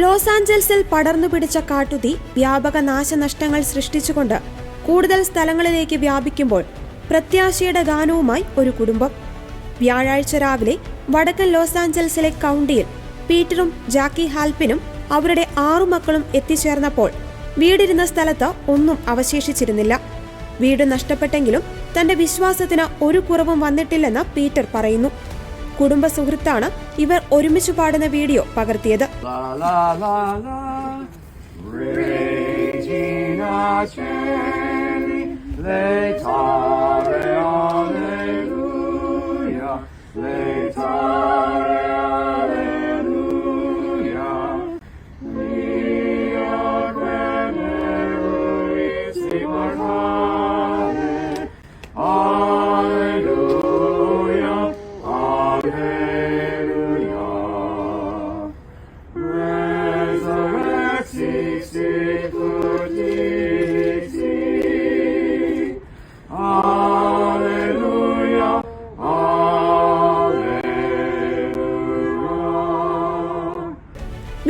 Loss ആഞ്ചൽസിൽ പടർന്നു പിടിച്ച കാട്ടുതീ വ്യാപക നാശനഷ്ടങ്ങൾ സൃഷ്ടിച്ചുകൊണ്ട് കൂടുതൽ സ്ഥലങ്ങളിലേക്ക് വ്യാപിക്കുമ്പോൾ പ്രത്യാശയുടെ ഗാനവുമായി ഒരു കുടുംബം. വ്യാഴാഴ്ച രാവിലെ വടക്കൻ ലോസ് ആഞ്ചൽസിലെ കൗണ്ടിയിൽ പീറ്ററും ജാക്കി ഹാൽപിനും അവരുടെ 6 മക്കളും എത്തിച്ചേർന്നപ്പോൾ വീടിരുന്ന സ്ഥലത്ത് ഒന്നും അവശേഷിച്ചിരുന്നില്ല. വീട് നഷ്ടപ്പെട്ടെങ്കിലും തന്റെ വിശ്വാസത്തിന് ഒരു കുറവും വന്നിട്ടില്ലെന്ന് പീറ്റർ പറയുന്നു. കുടുംബ സുഹൃത്താണ് ഇവർ ഒരുമിച്ച് പാടുന്ന വീഡിയോ പകർത്തിയത്.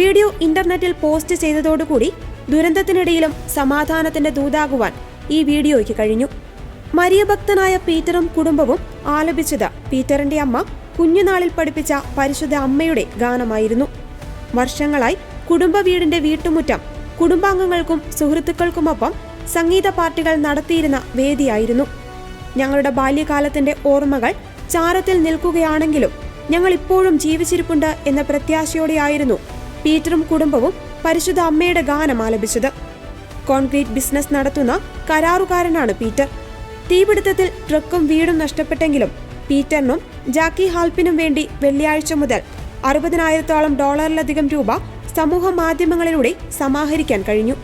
വീഡിയോ ഇന്റർനെറ്റിൽ പോസ്റ്റ് ചെയ്തതോടുകൂടി ദുരന്തത്തിനിടയിലും സമാധാനത്തിന്റെ ദൂതാകുവാൻ ഈ വീഡിയോയ്ക്ക് കഴിഞ്ഞു. മരിയഭക്തനായ പീറ്ററും കുടുംബവും ആലപിച്ചത് പീറ്ററിന്റെ അമ്മ കുഞ്ഞുനാളിൽ പഠിപ്പിച്ച പരിശുദ്ധ അമ്മയുടെ ഗാനമായിരുന്നു. വർഷങ്ങളായി കുടുംബ വീടിന്റെ വീട്ടുമുറ്റം കുടുംബാംഗങ്ങൾക്കും സുഹൃത്തുക്കൾക്കുമൊപ്പം സംഗീത പാർട്ടികൾ നടത്തിയിരുന്ന വേദിയായിരുന്നു. ഞങ്ങളുടെ ബാല്യകാലത്തിന്റെ ഓർമ്മകൾ ചാരത്തിൽ നിൽക്കുകയാണെങ്കിലും ഞങ്ങൾ ഇപ്പോഴും ജീവിച്ചിരിപ്പുണ്ട് എന്ന പ്രത്യാശയോടെയായിരുന്നു പീറ്ററും കുടുംബവും പരിശുദ്ധ അമ്മയുടെ ഗാനം ആലപിച്ചത്. കോൺക്രീറ്റ് ബിസിനസ് നടത്തുന്ന കരാറുകാരനാണ് പീറ്റർ. തീപിടുത്തത്തിൽ ട്രക്കും വീടും നഷ്ടപ്പെട്ടെങ്കിലും പീറ്ററിനും ജാക്കി ഹാൽപിനും വേണ്ടി വെള്ളിയാഴ്ച മുതൽ $60,000-ഓളം രൂപ സമൂഹ മാധ്യമങ്ങളിലൂടെ സമാഹരിക്കാൻ കഴിഞ്ഞു.